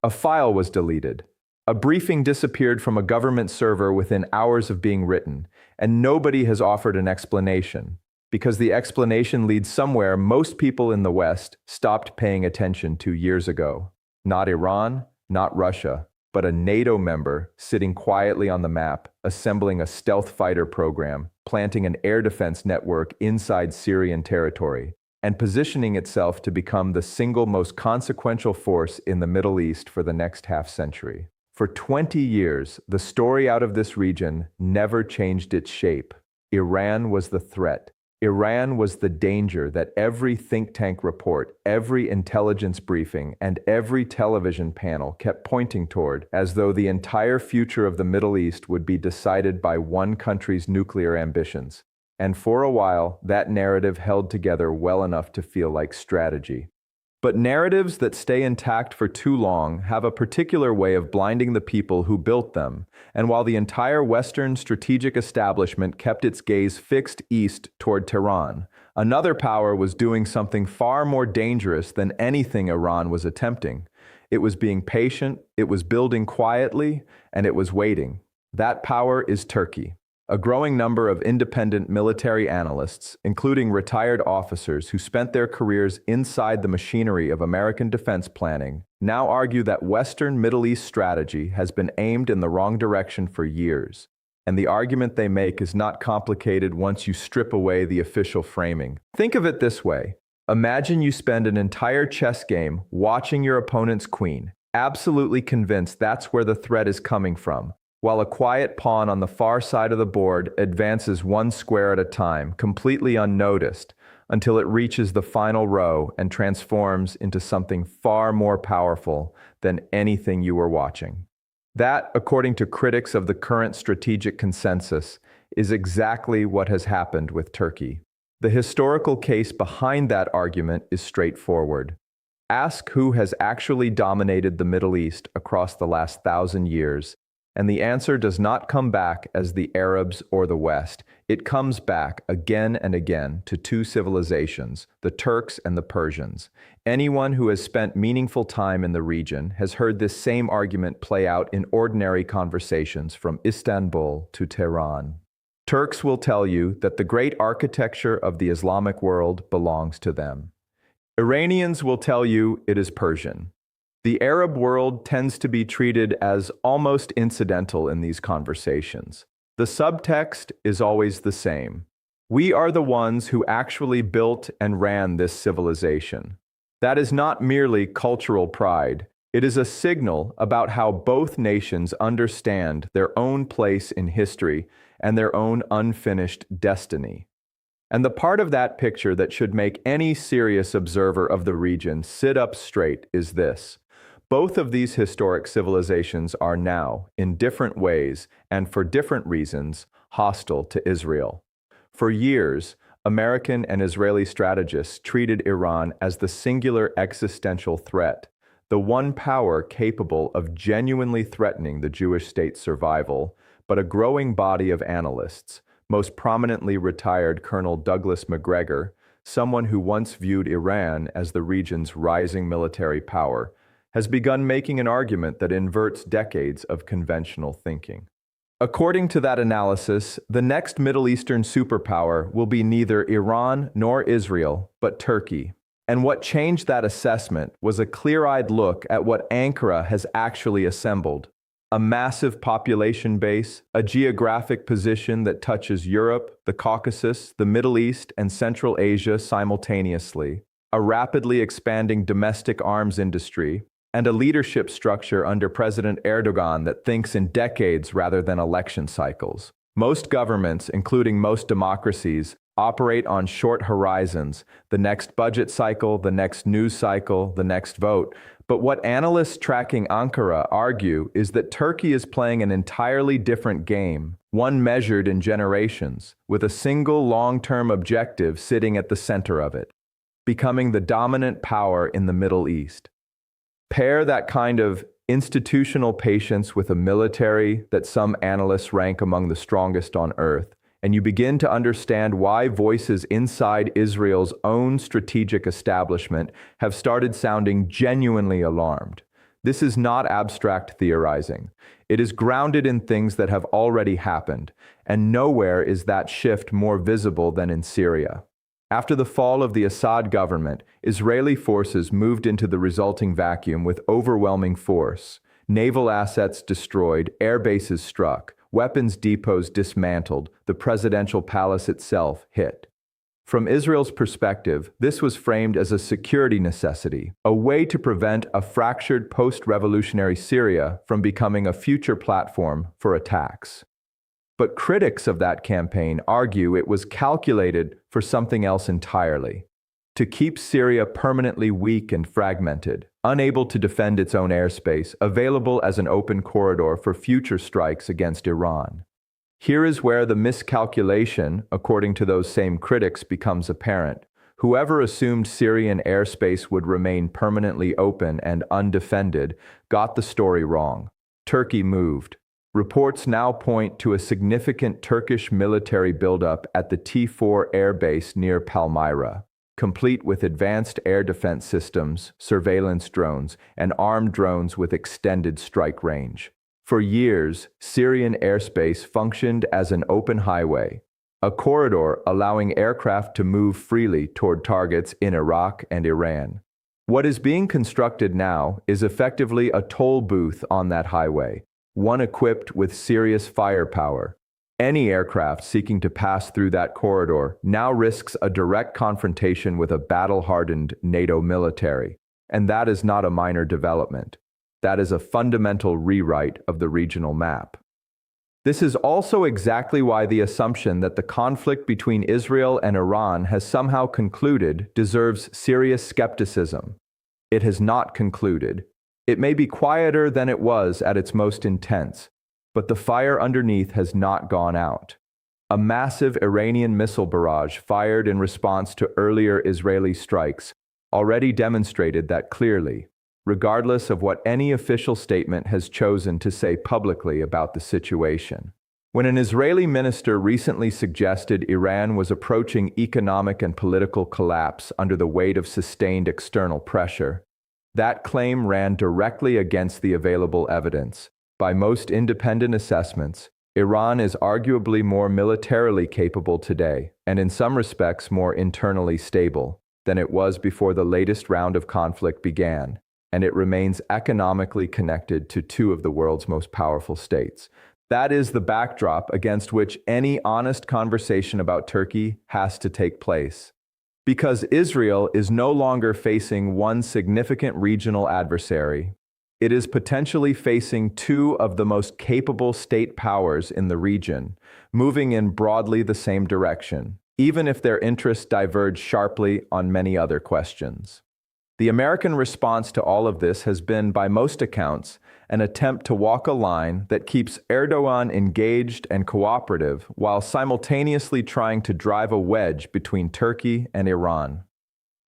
A file was deleted. A briefing disappeared from a government server within hours of being written, and nobody has offered an explanation. Because the explanation leads somewhere most people in the West stopped paying attention 2 years ago. Not Iran, not Russia, but a NATO member sitting quietly on the map, assembling a stealth fighter program, planting an air defense network inside Syrian territory, and positioning itself to become the single most consequential force in the Middle East for the next half-century. For 20 years, the story out of this region never changed its shape. Iran was the threat. Iran was the danger that every think tank report, every intelligence briefing, and every television panel kept pointing toward, as though the entire future of the Middle East would be decided by one country's nuclear ambitions. And for a while, that narrative held together well enough to feel like strategy. But narratives that stay intact for too long have a particular way of blinding the people who built them, and while the entire Western strategic establishment kept its gaze fixed east toward Tehran, another power was doing something far more dangerous than anything Iran was attempting. It was being patient, it was building quietly, and it was waiting. That power is Turkey. A growing number of independent military analysts, including retired officers who spent their careers inside the machinery of American defense planning, now argue that Western Middle East strategy has been aimed in the wrong direction for years. And the argument they make is not complicated once you strip away the official framing. Think of it this way. Imagine you spend an entire chess game watching your opponent's queen, absolutely convinced that's where the threat is coming from, while a quiet pawn on the far side of the board advances one square at a time, completely unnoticed, until it reaches the final row and transforms into something far more powerful than anything you were watching. That, according to critics of the current strategic consensus, is exactly what has happened with Turkey. The historical case behind that argument is straightforward. Ask who has actually dominated the Middle East across the last 1,000 years, and the answer does not come back as the Arabs or the West. It comes back again and again to two civilizations, the Turks and the Persians. Anyone who has spent meaningful time in the region has heard this same argument play out in ordinary conversations from Istanbul to Tehran. Turks will tell you that the great architecture of the Islamic world belongs to them. Iranians will tell you it is Persian. The Arab world tends to be treated as almost incidental in these conversations. The subtext is always the same. We are the ones who actually built and ran this civilization. That is not merely cultural pride. It is a signal about how both nations understand their own place in history and their own unfinished destiny. And the part of that picture that should make any serious observer of the region sit up straight is this. Both of these historic civilizations are now, in different ways and for different reasons, hostile to Israel. For years, American and Israeli strategists treated Iran as the singular existential threat, the one power capable of genuinely threatening the Jewish state's survival, but a growing body of analysts, most prominently retired Colonel Douglas Macgregor, someone who once viewed Iran as the region's rising military power, has begun making an argument that inverts decades of conventional thinking. According to that analysis, the next Middle Eastern superpower will be neither Iran nor Israel, but Turkey. And what changed that assessment was a clear-eyed look at what Ankara has actually assembled. A massive population base, a geographic position that touches Europe, the Caucasus, the Middle East, and Central Asia simultaneously, a rapidly expanding domestic arms industry, and a leadership structure under President Erdogan that thinks in decades rather than election cycles. Most governments, including most democracies, operate on short horizons, the next budget cycle, the next news cycle, the next vote. But what analysts tracking Ankara argue is that Turkey is playing an entirely different game, one measured in generations, with a single long-term objective sitting at the center of it, becoming the dominant power in the Middle East. Pair that kind of institutional patience with a military that some analysts rank among the strongest on earth, and you begin to understand why voices inside Israel's own strategic establishment have started sounding genuinely alarmed. This is not abstract theorizing. It is grounded in things that have already happened, and nowhere is that shift more visible than in Syria. After the fall of the Assad government, Israeli forces moved into the resulting vacuum with overwhelming force. Naval assets destroyed, air bases struck, weapons depots dismantled, the presidential palace itself hit. From Israel's perspective, this was framed as a security necessity, a way to prevent a fractured post-revolutionary Syria from becoming a future platform for attacks. But critics of that campaign argue it was calculated for something else entirely: to keep Syria permanently weak and fragmented, unable to defend its own airspace, available as an open corridor for future strikes against Iran. Here is where the miscalculation, according to those same critics, becomes apparent. Whoever assumed Syrian airspace would remain permanently open and undefended got the story wrong. Turkey moved. Reports now point to a significant Turkish military buildup at the T4 air base near Palmyra, complete with advanced air defense systems, surveillance drones, and armed drones with extended strike range. For years, Syrian airspace functioned as an open highway, a corridor allowing aircraft to move freely toward targets in Iraq and Iran. What is being constructed now is effectively a toll booth on that highway, one equipped with serious firepower. Any aircraft seeking to pass through that corridor now risks a direct confrontation with a battle-hardened NATO military, and that is not a minor development. That is a fundamental rewrite of the regional map. This is also exactly why the assumption that the conflict between Israel and Iran has somehow concluded deserves serious skepticism. It has not concluded. It may be quieter than it was at its most intense, but the fire underneath has not gone out. A massive Iranian missile barrage fired in response to earlier Israeli strikes already demonstrated that clearly, regardless of what any official statement has chosen to say publicly about the situation. When an Israeli minister recently suggested Iran was approaching economic and political collapse under the weight of sustained external pressure, that claim ran directly against the available evidence. By most independent assessments, Iran is arguably more militarily capable today, and in some respects more internally stable, than it was before the latest round of conflict began, and it remains economically connected to two of the world's most powerful states. That is the backdrop against which any honest conversation about Turkey has to take place. Because Israel is no longer facing one significant regional adversary, it is potentially facing two of the most capable state powers in the region, moving in broadly the same direction, even if their interests diverge sharply on many other questions. The American response to all of this has been, by most accounts, an attempt to walk a line that keeps Erdogan engaged and cooperative while simultaneously trying to drive a wedge between Turkey and Iran.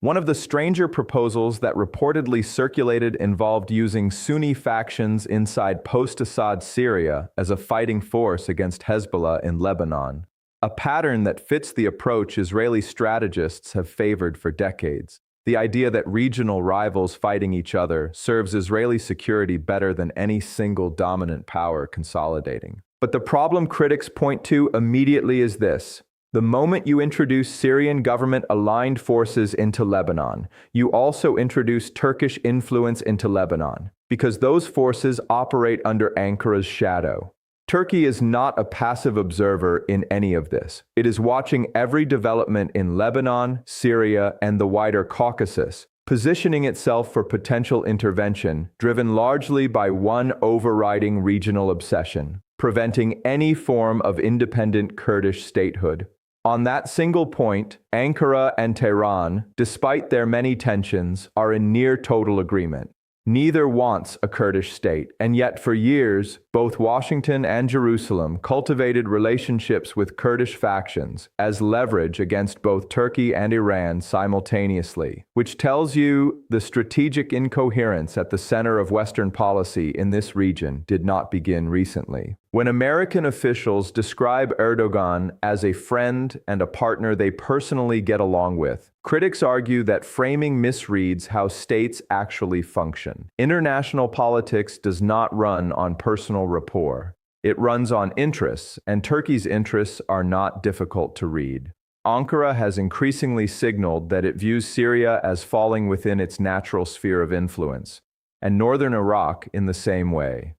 One of the stranger proposals that reportedly circulated involved using Sunni factions inside post-Assad Syria as a fighting force against Hezbollah in Lebanon, a pattern that fits the approach Israeli strategists have favored for decades. The idea that regional rivals fighting each other serves Israeli security better than any single dominant power consolidating. But the problem critics point to immediately is this: the moment you introduce Syrian government-aligned forces into Lebanon, you also introduce Turkish influence into Lebanon, because those forces operate under Ankara's shadow. Turkey is not a passive observer in any of this. It is watching every development in Lebanon, Syria, and the wider Caucasus, positioning itself for potential intervention, driven largely by one overriding regional obsession: preventing any form of independent Kurdish statehood. On that single point, Ankara and Tehran, despite their many tensions, are in near total agreement. Neither wants a Kurdish state, and yet for years, both Washington and Jerusalem cultivated relationships with Kurdish factions as leverage against both Turkey and Iran simultaneously, which tells you the strategic incoherence at the center of Western policy in this region did not begin recently. When American officials describe Erdogan as a friend and a partner they personally get along with, critics argue that framing misreads how states actually function. International politics does not run on personal rapport. It runs on interests, and Turkey's interests are not difficult to read. Ankara has increasingly signaled that it views Syria as falling within its natural sphere of influence, and northern Iraq in the same way.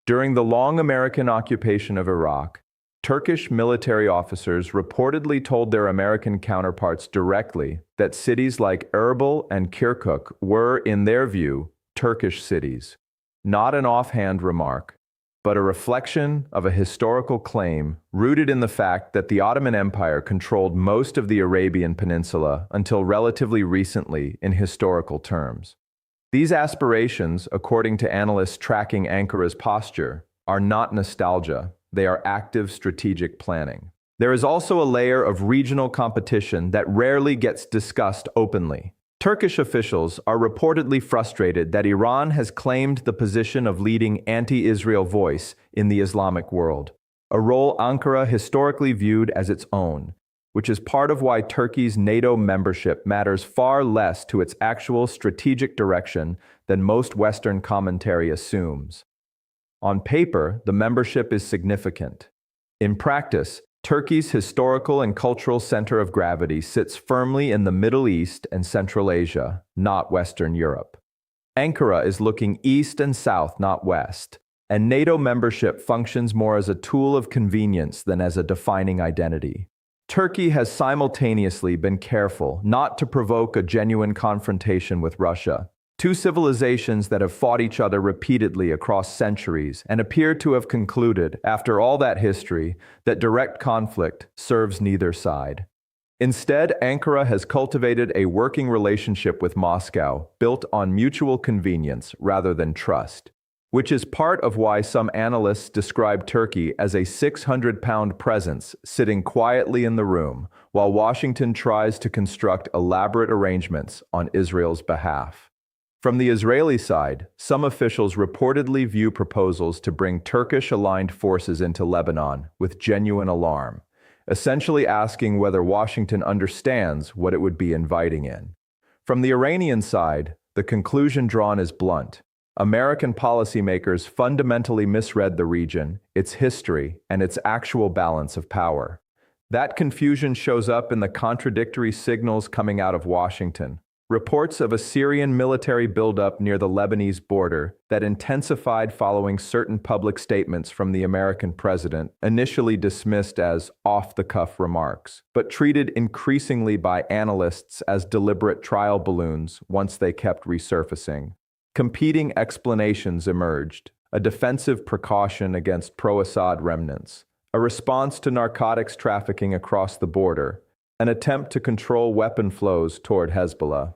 During the long American occupation of Iraq, Turkish military officers reportedly told their American counterparts directly that cities like Erbil and Kirkuk were, in their view, Turkish cities. Not an offhand remark, but a reflection of a historical claim rooted in the fact that the Ottoman Empire controlled most of the Arabian Peninsula until relatively recently in historical terms. These aspirations, according to analysts tracking Ankara's posture, are not nostalgia, they are active strategic planning. There is also a layer of regional competition that rarely gets discussed openly. Turkish officials are reportedly frustrated that Iran has claimed the position of leading anti-Israel voice in the Islamic world, a role Ankara historically viewed as its own, which is part of why Turkey's NATO membership matters far less to its actual strategic direction than most Western commentary assumes. On paper, the membership is significant. In practice, Turkey's historical and cultural center of gravity sits firmly in the Middle East and Central Asia, not Western Europe. Ankara is looking east and south, not west, and NATO membership functions more as a tool of convenience than as a defining identity. Turkey has simultaneously been careful not to provoke a genuine confrontation with Russia, two civilizations that have fought each other repeatedly across centuries and appear to have concluded, after all that history, that direct conflict serves neither side. Instead, Ankara has cultivated a working relationship with Moscow built on mutual convenience rather than trust, which is part of why some analysts describe Turkey as a 600-pound presence sitting quietly in the room while Washington tries to construct elaborate arrangements on Israel's behalf. From the Israeli side, some officials reportedly view proposals to bring Turkish-aligned forces into Lebanon with genuine alarm, essentially asking whether Washington understands what it would be inviting in. From the Iranian side, the conclusion drawn is blunt. American policymakers fundamentally misread the region, its history, and its actual balance of power. That confusion shows up in the contradictory signals coming out of Washington. Reports of a Syrian military buildup near the Lebanese border that intensified following certain public statements from the American president, initially dismissed as off-the-cuff remarks, but treated increasingly by analysts as deliberate trial balloons once they kept resurfacing. Competing explanations emerged: a defensive precaution against pro-Assad remnants, a response to narcotics trafficking across the border, an attempt to control weapon flows toward Hezbollah.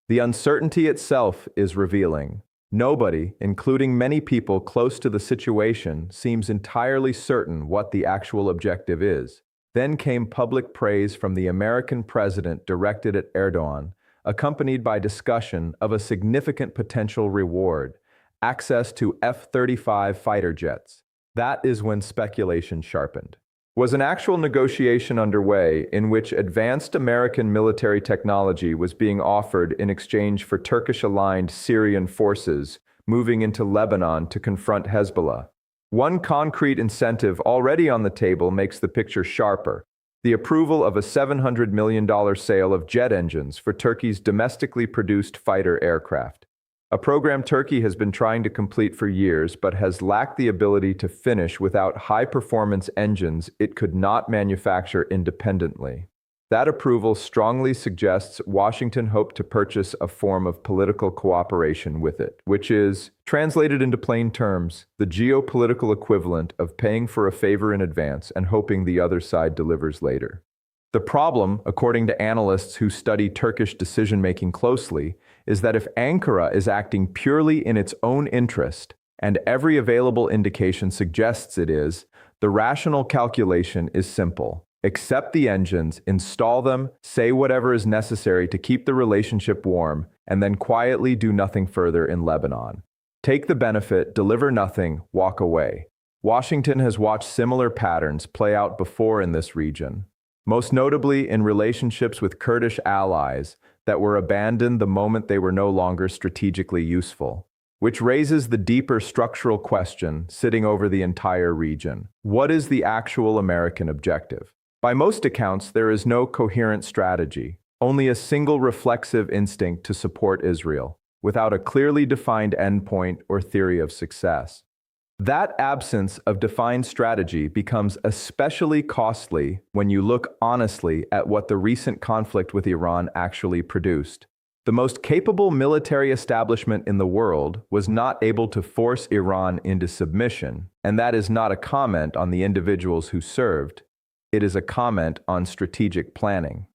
The uncertainty itself is revealing. Nobody, including many people close to the situation, seems entirely certain what the actual objective is. Then came public praise from the American president directed at Erdogan, accompanied by discussion of a significant potential reward: access to F-35 fighter jets. That is when speculation sharpened. Was an actual negotiation underway in which advanced American military technology was being offered in exchange for Turkish-aligned Syrian forces moving into Lebanon to confront Hezbollah? One concrete incentive already on the table makes the picture sharper: the approval of a $700 million sale of jet engines for Turkey's domestically produced fighter aircraft. A program Turkey has been trying to complete for years but has lacked the ability to finish without high-performance engines it could not manufacture independently. That approval strongly suggests Washington hoped to purchase a form of political cooperation with it, which is, translated into plain terms, the geopolitical equivalent of paying for a favor in advance and hoping the other side delivers later. The problem, according to analysts who study Turkish decision-making closely, is that if Ankara is acting purely in its own interest, and every available indication suggests it is, the rational calculation is simple: accept the engines, install them, say whatever is necessary to keep the relationship warm, and then quietly do nothing further in Lebanon. Take the benefit, deliver nothing, walk away. Washington has watched similar patterns play out before in this region, most notably in relationships with Kurdish allies that were abandoned the moment they were no longer strategically useful, which raises the deeper structural question sitting over the entire region. What is the actual American objective? By most accounts, there is no coherent strategy, only a single reflexive instinct to support Israel, without a clearly defined endpoint or theory of success. That absence of defined strategy becomes especially costly when you look honestly at what the recent conflict with Iran actually produced. The most capable military establishment in the world was not able to force Iran into submission, and that is not a comment on the individuals who served. It is a comment on strategic planning.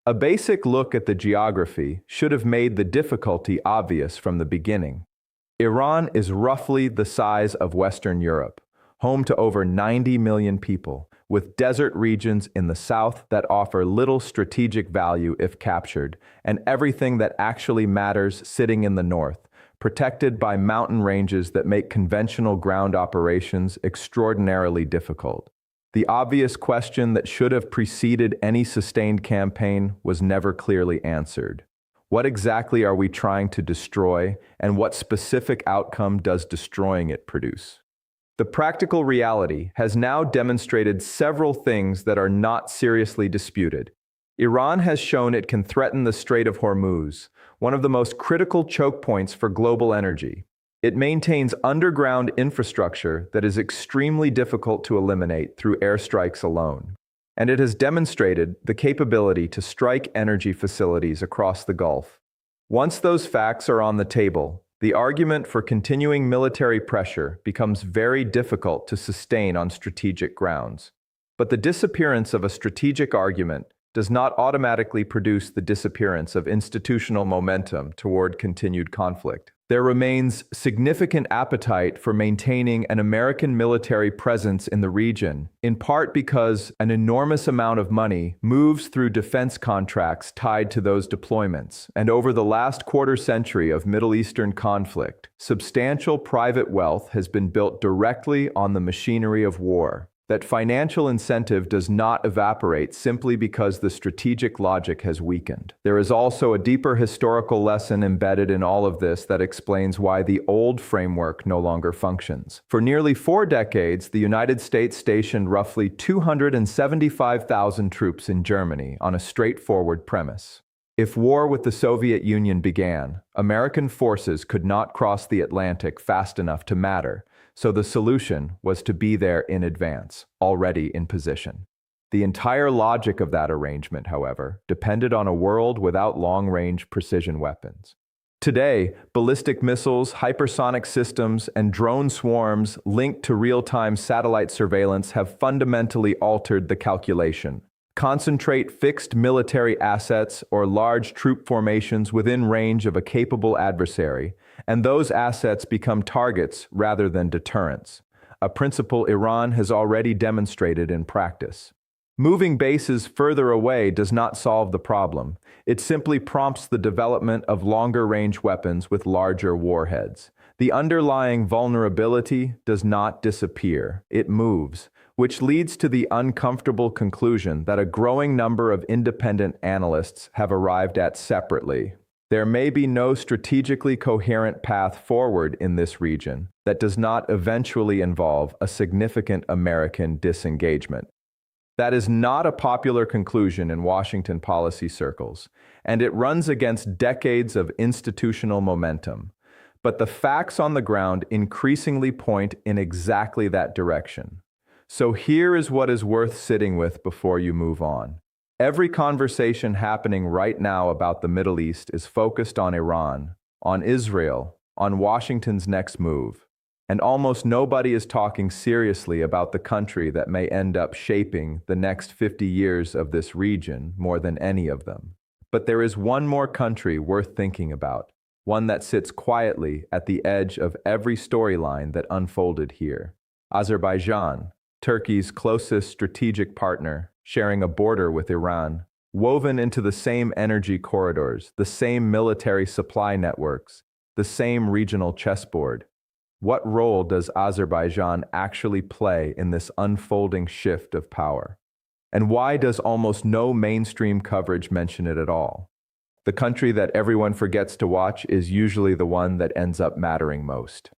A basic look at the geography should have made the difficulty obvious from the beginning. Iran is roughly the size of Western Europe, home to over 90 million people, with desert regions in the south that offer little strategic value if captured, and everything that actually matters sitting in the north, protected by mountain ranges that make conventional ground operations extraordinarily difficult. The obvious question that should have preceded any sustained campaign was never clearly answered. What exactly are we trying to destroy, and what specific outcome does destroying it produce? The practical reality has now demonstrated several things that are not seriously disputed. Iran has shown it can threaten the Strait of Hormuz, one of the most critical choke points for global energy. It maintains underground infrastructure that is extremely difficult to eliminate through airstrikes alone. And it has demonstrated the capability to strike energy facilities across the Gulf. Once those facts are on the table, the argument for continuing military pressure becomes very difficult to sustain on strategic grounds. But the disappearance of a strategic argument does not automatically produce the disappearance of institutional momentum toward continued conflict. There remains significant appetite for maintaining an American military presence in the region, in part because an enormous amount of money moves through defense contracts tied to those deployments, and over the last quarter century of Middle Eastern conflict, substantial private wealth has been built directly on the machinery of war. That financial incentive does not evaporate simply because the strategic logic has weakened. There is also a deeper historical lesson embedded in all of this that explains why the old framework no longer functions. For nearly 4 decades, the United States stationed roughly 275,000 troops in Germany on a straightforward premise. If war with the Soviet Union began, American forces could not cross the Atlantic fast enough to matter. So the solution was to be there in advance, already in position. The entire logic of that arrangement, however, depended on a world without long-range precision weapons. Today, ballistic missiles, hypersonic systems, and drone swarms linked to real-time satellite surveillance have fundamentally altered the calculation. Concentrate fixed military assets or large troop formations within range of a capable adversary, and those assets become targets rather than deterrents, a principle Iran has already demonstrated in practice. Moving bases further away does not solve the problem. It simply prompts the development of longer-range weapons with larger warheads. The underlying vulnerability does not disappear, it moves, which leads to the uncomfortable conclusion that a growing number of independent analysts have arrived at separately. There may be no strategically coherent path forward in this region that does not eventually involve a significant American disengagement. That is not a popular conclusion in Washington policy circles, and it runs against decades of institutional momentum. But the facts on the ground increasingly point in exactly that direction. So here is what is worth sitting with before you move on. Every conversation happening right now about the Middle East is focused on Iran, on Israel, on Washington's next move. And almost nobody is talking seriously about the country that may end up shaping the next 50 years of this region more than any of them. But there is one more country worth thinking about, one that sits quietly at the edge of every storyline that unfolded here. Azerbaijan, Turkey's closest strategic partner, sharing a border with Iran, woven into the same energy corridors, the same military supply networks, the same regional chessboard. What role does Azerbaijan actually play in this unfolding shift of power? And why does almost no mainstream coverage mention it at all? The country that everyone forgets to watch is usually the one that ends up mattering most.